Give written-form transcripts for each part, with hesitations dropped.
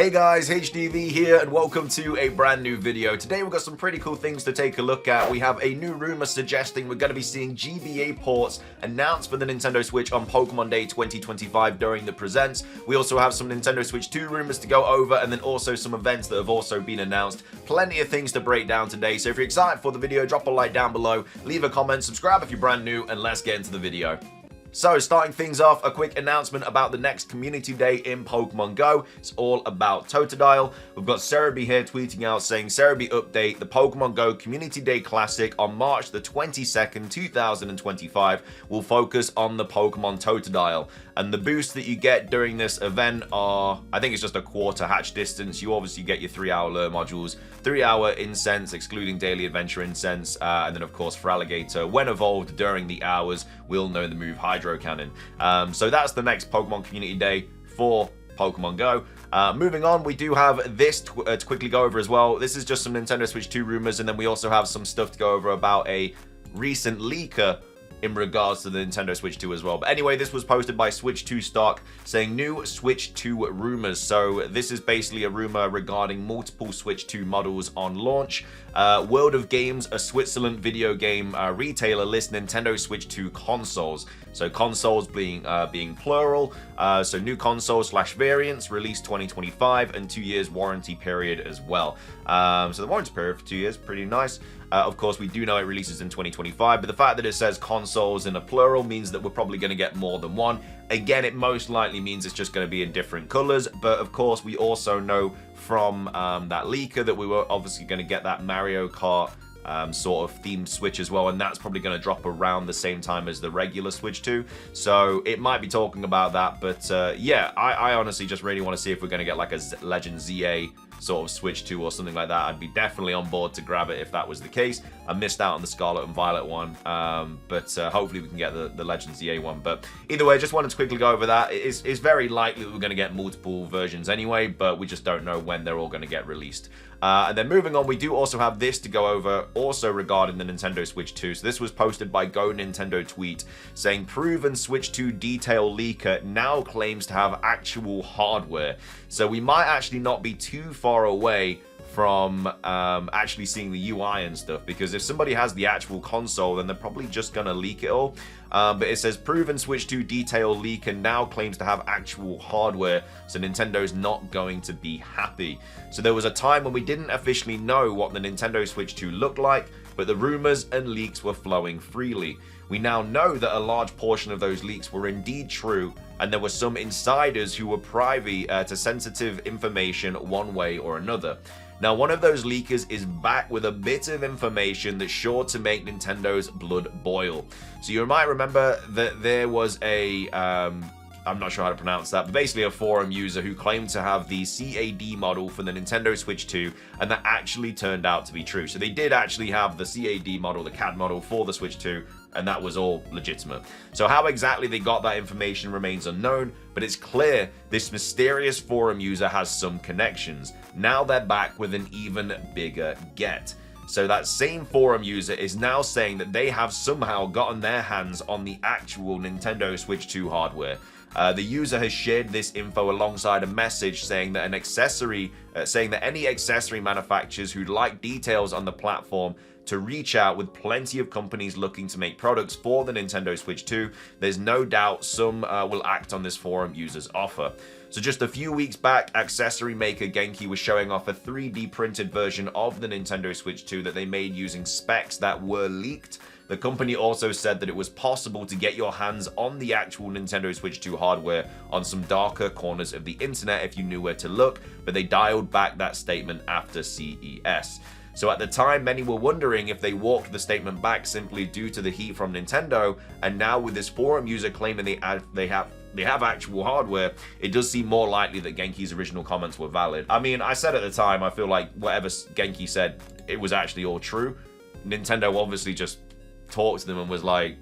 Hey guys, HDV here and welcome to a brand new video. Today we've got some pretty cool things to take a look at. We have a new rumor suggesting we're going to be seeing GBA ports announced for the Nintendo Switch on Pokemon Day 2025 during the Presents. We also have some Nintendo Switch 2 rumors to go over and then also some events that have also been announced. Plenty of things to break down today, so if you're excited for the video, drop a like down below, leave a comment, subscribe if you're brand new, and let's get into the video. So, starting things off, a quick announcement about the next community day in Pokemon GO. It's all about Totodile. We've got Cerebi here tweeting out saying, Cerebi update, the Pokemon GO Community Day Classic on March the 22nd, 2025 will focus on the Pokemon Totodile. And the boosts that you get during this event are, I think it's just a quarter hatch distance. You obviously get your 3-hour lure modules, 3-hour incense, excluding daily adventure incense, and then of course for Alligator, when evolved during the hours, we'll know the move Hydro Cannon. So that's the next Pokemon Community Day for Pokemon GO. Moving on, we do have this to quickly go over as well. This is just some Nintendo Switch 2 rumors, and then we also have some stuff to go over about a recent leaker in regards to the Nintendo Switch 2 as well. But anyway, this was posted by Switch 2 Stock saying new Switch 2 rumors. So this is basically a rumor regarding multiple Switch 2 models on launch. World of Games, a Switzerland video game retailer, lists Nintendo Switch 2 consoles. So consoles being plural. So new consoles / variants released 2025 and 2 years warranty period as well. So the warranty period for 2 years, pretty nice. Of course, we do know it releases in 2025, but the fact that it says consoles in a plural means that we're probably going to get more than one. Again, it most likely means it's just going to be in different colors, but of course, we also know from that leaker that we were obviously going to get that Mario Kart sort of themed Switch as well, and that's probably going to drop around the same time as the regular Switch 2, so it might be talking about that. But yeah, I honestly just really want to see if we're going to get like a Legend ZA sort of Switch 2 or something like that. I'd be definitely on board to grab it if that was the case. I missed out on the Scarlet and Violet one, but hopefully we can get the Legend ZA one. But either way, just wanted to quickly go over that. It's very likely that we're going to get multiple versions anyway, but we just don't know when they're all going to get released. And then moving on, we do also have this to go over, also regarding the Nintendo Switch 2. So this was posted by Go Nintendo Tweet saying, proven Switch 2 detail leaker now claims to have actual hardware. So we might actually not be too far away from actually seeing the UI and stuff, because if somebody has the actual console, then they're probably just gonna leak it all. But it says proven Switch 2 detail leaker now claims to have actual hardware, so Nintendo's not going to be happy. So there was a time when we didn't officially know what the Nintendo Switch 2 looked like, but the rumors and leaks were flowing freely. We now know that a large portion of those leaks were indeed true, and there were some insiders who were privy to sensitive information one way or another. Now, one of those leakers is back with a bit of information that's sure to make Nintendo's blood boil. So you might remember that there was a, I'm not sure how to pronounce that, but basically a forum user who claimed to have the CAD model for the Nintendo Switch 2, and that actually turned out to be true. So they did actually have the CAD model, the CAD model for the Switch 2, and that was all legitimate. So how exactly they got that information remains unknown, but it's clear this mysterious forum user has some connections. Now they're back with an even bigger get. So that same forum user is now saying that they have somehow gotten their hands on the actual Nintendo Switch 2 hardware. The user has shared this info alongside a message saying that any accessory manufacturers who'd like details on the platform to reach out with plenty of companies looking to make products for the Nintendo Switch 2. There's no doubt some will act on this forum user's offer. So just a few weeks back, accessory maker Genki was showing off a 3D printed version of the Nintendo Switch 2 that they made using specs that were leaked. The company also said that it was possible to get your hands on the actual Nintendo Switch 2 hardware on some darker corners of the internet if you knew where to look, but they dialed back that statement after CES. So at the time, many were wondering if they walked the statement back simply due to the heat from Nintendo, and now with this forum user claiming they have actual hardware, it does seem more likely that Genki's original comments were valid. I mean, I said at the time, I feel like whatever Genki said, it was actually all true. Nintendo obviously just talked to them and was like,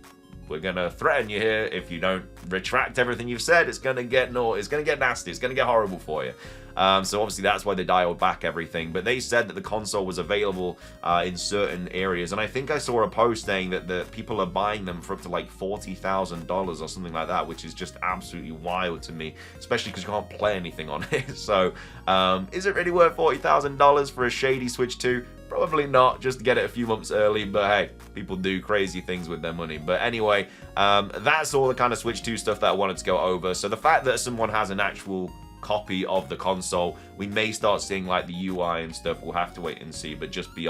we're gonna threaten you here. If you don't retract everything you've said, it's gonna get nasty, it's gonna get horrible for you. So obviously that's why they dialed back everything. But they said that the console was available in certain areas, and I think I saw a post saying that the people are buying them for up to like $40,000 or something like that, which is just absolutely wild to me, especially because you can't play anything on it. So is it really worth $40,000 for a shady Switch 2? Probably not, just to get it a few months early, but hey, people do crazy things with their money. But anyway, that's all the kind of Switch 2 stuff that I wanted to go over. So the fact that someone has an actual copy of the console, we may start seeing like the UI and stuff. We'll have to wait and see, but just be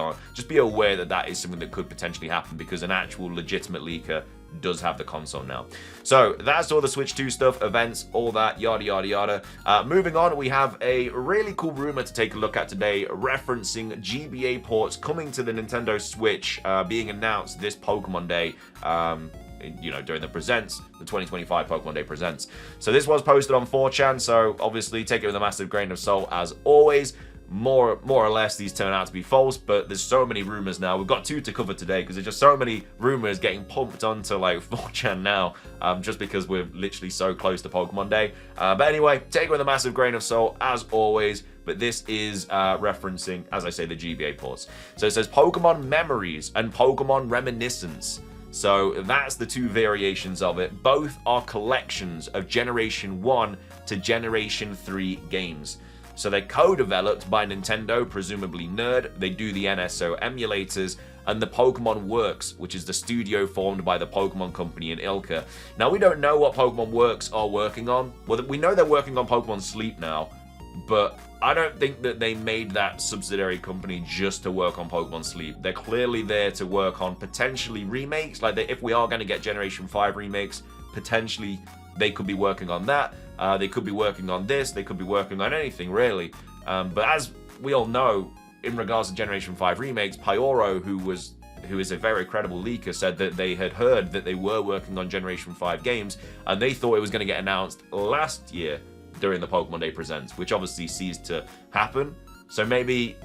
aware that that is something that could potentially happen, because an actual legitimate leaker does have the console now. So that's all the Switch 2 stuff, events, all that, yada yada yada. Moving on, we have a really cool rumor to take a look at today, referencing GBA ports coming to the Nintendo Switch, being announced this Pokemon Day, during the Presents, the 2025 Pokemon Day Presents. So this was posted on 4chan, so obviously take it with a massive grain of salt as always. More or less these turn out to be false, but there's so many rumors now. We've got 2 to cover today because there's just so many rumors getting pumped onto like 4chan now, just because we're literally so close to Pokemon Day. But anyway, take it with a massive grain of salt as always. But this is referencing, as I say, the GBA ports. So it says Pokemon Memories and Pokemon Reminiscence. So that's the 2 variations of it. Both are collections of Generation 1 to Generation 3 games. So they're co-developed by Nintendo, presumably Nerd. They do the NSO emulators, and the Pokemon Works, which is the studio formed by the Pokemon Company in Ilka. Now, we don't know what Pokemon Works are working on. Well, we know they're working on Pokemon Sleep now, but I don't think that they made that subsidiary company just to work on Pokemon Sleep. They're clearly there to work on potentially remakes. Like, if we are going to get Generation 5 remakes, potentially they could be working on that. They could be working on this. They could be working on anything, really. But as we all know, in regards to Generation 5 remakes, Pyoro, who is a very credible leaker, said that they had heard that they were working on Generation 5 games, and they thought it was going to get announced last year during the Pokemon Day Presents, which obviously ceased to happen. So maybe,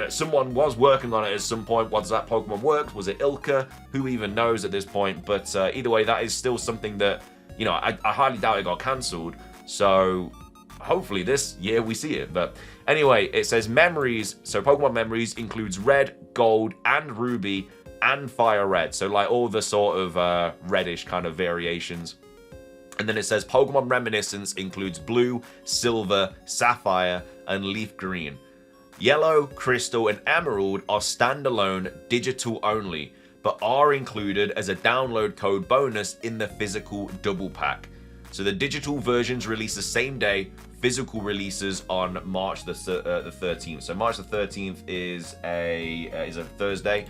someone was working on it at some point. Was that Pokemon Works? Was it Ilka? Who even knows at this point? But either way, that is still something that, I highly doubt it got cancelled. So hopefully this year we see it. But anyway, it says Memories. So Pokemon Memories includes Red, Gold, and Ruby, and Fire Red. So like all the sort of reddish kind of variations. And then it says Pokemon Reminiscence includes Blue, Silver, Sapphire, and Leaf Green. Yellow, Crystal, and Emerald are standalone, digital only, but are included as a download code bonus in the physical double pack. So the digital versions release the same day, physical releases on March the 13th. So March the 13th is a Thursday.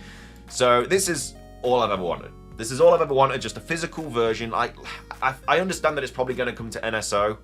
So this is all I've ever wanted. This is all I've ever wanted, just a physical version. I understand that it's probably going to come to NSO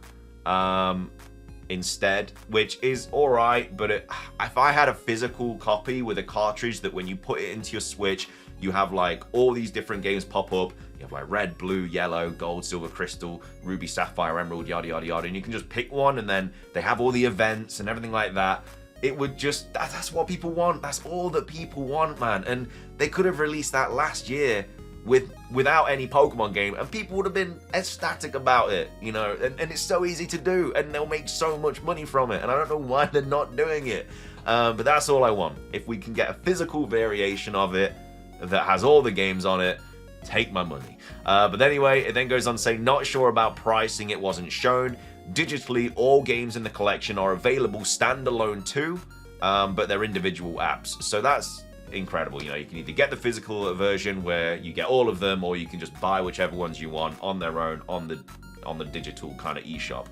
instead, which is alright, but if I had a physical copy with a cartridge that when you put it into your Switch, you have like all these different games pop up. You have like red, blue, yellow, gold, silver, crystal, ruby, sapphire, emerald, yada, yada, yada. And you can just pick one, and then they have all the events and everything like that. It would just, that's what people want. That's all that people want, man. And they could have released that last year without any Pokemon game, and people would have been ecstatic about it, and it's so easy to do, and they'll make so much money from it, and I don't know why they're not doing it. But that's all I want. If we can get a physical variation of it that has all the games on it, take my money. But anyway, it then goes on to say, not sure about pricing, it wasn't shown. Digitally, all games in the collection are available standalone too, but they're individual apps. So that's incredible. You can either get the physical version where you get all of them, or you can just buy whichever ones you want on their own on the digital kind of eShop.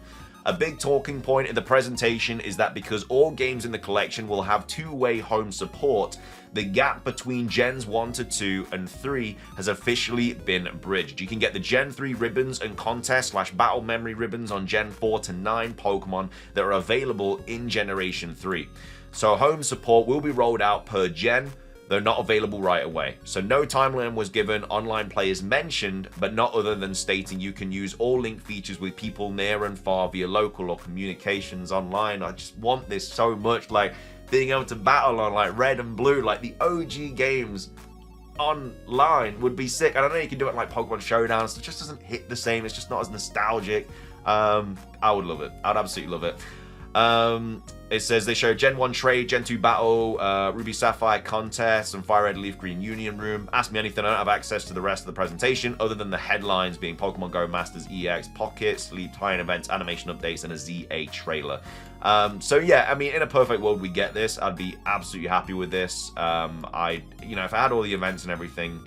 A big talking point in the presentation is that because all games in the collection will have two-way home support, the gap between Gens 1 to 2 and 3 has officially been bridged. You can get the Gen 3 ribbons and contest/battle memory ribbons on Gen 4 to 9 Pokemon that are available in Generation 3. So home support will be rolled out per gen, though not available right away. So no timeline was given, online play is mentioned, but not other than stating you can use all link features with people near and far via local or communications online. I just want this so much, like being able to battle on like Red and Blue, like the OG games. online would be sick. I don't know, you can do it like Pokemon Showdown, so it just doesn't hit the same. It's just not as nostalgic. I would love it. I'd absolutely love it. It says they show Gen 1 Trade, Gen 2 Battle, Ruby Sapphire Contest, and Fire Red Leaf Green Union Room. Ask me anything, I don't have access to the rest of the presentation, other than the headlines being Pokemon GO Masters EX, Pocket, Sleep, Tie-in events, animation updates, and a ZA trailer. So yeah, I mean, in a perfect world, we get this. I'd be absolutely happy with this. If I had all the events and everything,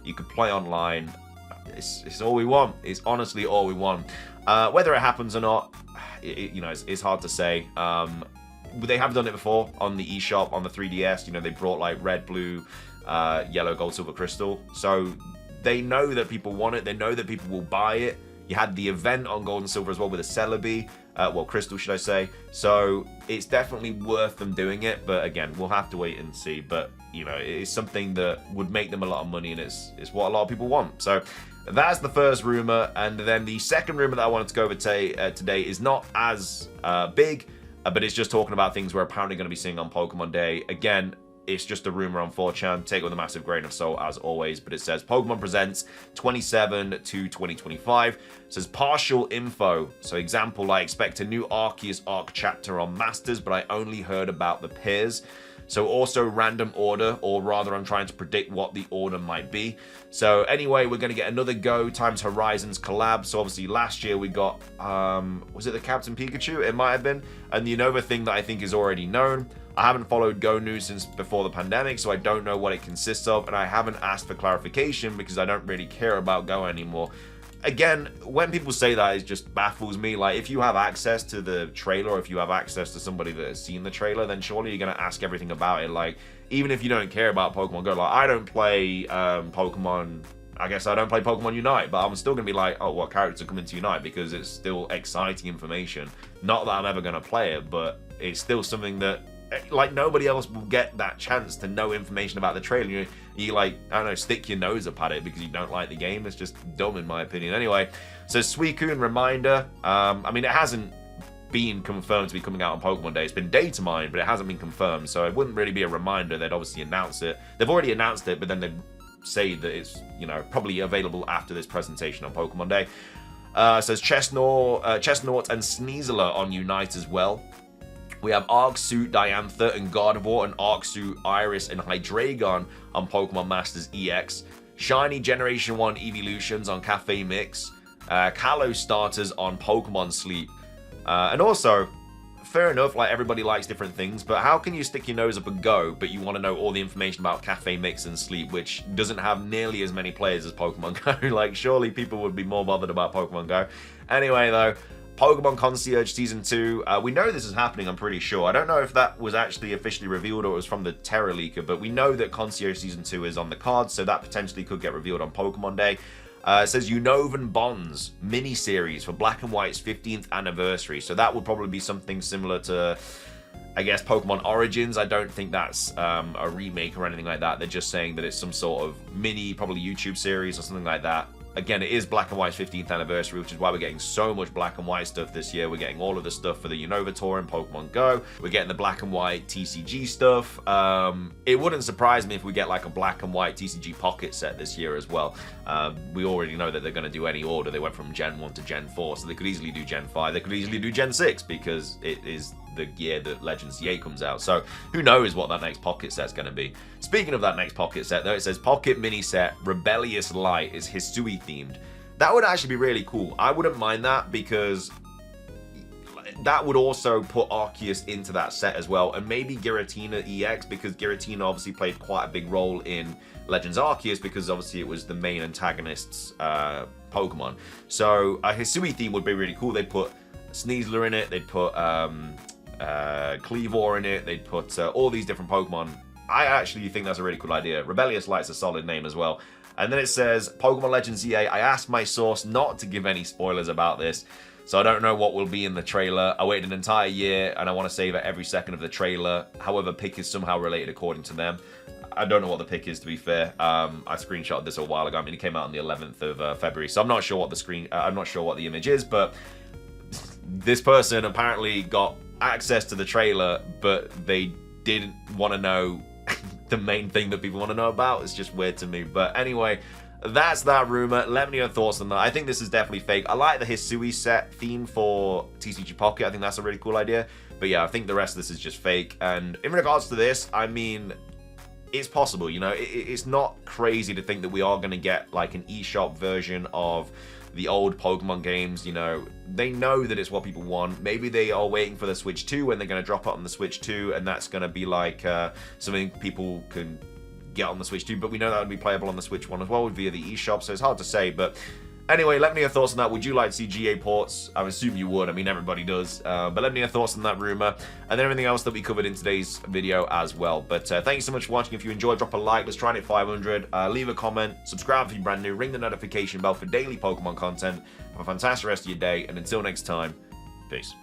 you could play online. It's all we want. It's honestly all we want. Whether it happens or not, it's hard to say. They have done it before on the eShop, on the 3DS. They brought like red, blue, yellow, gold, silver, crystal. So they know that people want it. They know that people will buy it. You had the event on gold and silver as well with a Celebi. Crystal, should I say. So it's definitely worth them doing it. But again, we'll have to wait and see. But, it's something that would make them a lot of money, and it's what a lot of people want. So that's the first rumor. And then the second rumor that I wanted to go over today is not as big, but it's just talking about things we're apparently going to be seeing on Pokemon Day. Again, it's just a rumor on 4chan. Take it with a massive grain of salt, as always. But it says Pokemon Presents 27 to 2025. It says partial info. So example, I expect a new Arceus Arc chapter on Masters, but I only heard about the pairs. So also random order, or rather I'm trying to predict what the order might be. So anyway, we're going to get another Go times Horizons collab. So obviously last year we got, was it the Captain Pikachu? It might have been. And the Unova thing that I think is already known. I haven't followed Go news since before the pandemic, so I don't know what it consists of. And I haven't asked for clarification because I don't really care about Go anymore. Again, when people say that, it just baffles me. Like, if you have access to the trailer, or if you have access to somebody that has seen the trailer, then surely you're going to ask everything about it. Like, even if you don't care about Pokemon Go, like, I don't play Pokemon... I guess I don't play Pokemon Unite, but I'm still going to be like, oh, what characters are coming to Unite? Because it's still exciting information. Not that I'm ever going to play it, but it's still something that... Like, nobody else will get that chance to know information about the trailer. You like, I don't know, stick your nose up at it because you don't like the game. It's just dumb in my opinion. Anyway, so Suicune reminder. I mean, it hasn't been confirmed to be coming out on Pokemon Day. It's been data mined, but it hasn't been confirmed. So it wouldn't really be a reminder. They'd obviously announce it. They've already announced it, but then they'd say that it's, probably available after this presentation on Pokemon Day. Says Chestnut and Sneasler on Unite as well. We have Arcsuit, Diantha, and Gardevoir, and Arcsuit, Iris, and Hydreigon on Pokemon Masters EX. Shiny Generation 1 Evolutions on Cafe Mix. Kalos starters on Pokemon Sleep. And also, fair enough, like, everybody likes different things, but how can you stick your nose up and Go, but you want to know all the information about Cafe Mix and Sleep, which doesn't have nearly as many players as Pokemon Go? Like, surely people would be more bothered about Pokemon Go. Anyway, though, Pokemon Concierge Season 2. We know this is happening, I'm pretty sure. I don't know if that was actually officially revealed or it was from the Terra Leaker, but we know that Concierge Season 2 is on the cards, so that potentially could get revealed on Pokemon Day. It says Unovan Bonds mini-series for Black and White's 15th anniversary. So that would probably be something similar to, I guess, Pokemon Origins. I don't think that's a remake or anything like that. They're just saying that it's some sort of mini, probably YouTube series or something like that. Again, it is Black and White's 15th anniversary, which is why we're getting so much Black and White stuff this year. We're getting all of the stuff for the Unova Tour and Pokemon Go. We're getting the Black and White TCG stuff. It wouldn't surprise me if we get like a Black and White TCG Pocket set this year as well. We already know that they're going to do any order. They went from Gen 1 to Gen 4, so they could easily do Gen 5. They could easily do Gen 6 because it is the year that Legends CA comes out. So who knows what that next Pocket set's going to be. Speaking of that next Pocket set, though, it says Pocket Mini Set Rebellious Light is Hisui themed. That would actually be really cool. I wouldn't mind that because that would also put Arceus into that set as well, and maybe Giratina EX, because Giratina obviously played quite a big role in Legends Arceus because obviously it was the main antagonist's Pokemon. So a Hisui theme would be really cool. They'd put Sneasler in it, they'd put Cleavor in it, they'd put all these different Pokemon. I actually think that's a really cool idea. Rebellious Light's a solid name as well. And then it says, Pokemon Legends EA, I asked my source not to give any spoilers about this, so I don't know what will be in the trailer. I waited an entire year, and I want to savor every second of the trailer. However, pick is somehow related according to them. I don't know what the pick is, to be fair. I screenshotted this a while ago. I mean, it came out on the 11th of February, so I'm not sure what the image is, but this person apparently got access to the trailer, but they didn't want to know the main thing that people want to know about. It's just weird to me. But anyway, that's that rumor. Let me know your thoughts on that. I think this is definitely fake. I like the Hisui set theme for TCG Pocket. I think that's a really cool idea. But yeah, I think the rest of this is just fake. And in regards to this, I mean, it's possible, you know, it's not crazy to think that we are going to get like an eShop version of the old Pokemon games. You know, they know that it's what people want. Maybe they are waiting for the Switch 2 and they're going to drop it on the Switch 2, and that's going to be like something people can get on the Switch 2, but we know that would be playable on the Switch 1 as well via the eShop, so it's hard to say. But anyway, let me know your thoughts on that. Would you like to see GA ports? I assume you would. I mean, everybody does. But let me know your thoughts on that rumor and then everything else that we covered in today's video as well. But thank you so much for watching. If you enjoyed, drop a like. Let's try and hit 500. Leave a comment. Subscribe if you're brand new. Ring the notification bell for daily Pokemon content. Have a fantastic rest of your day. And until next time, peace.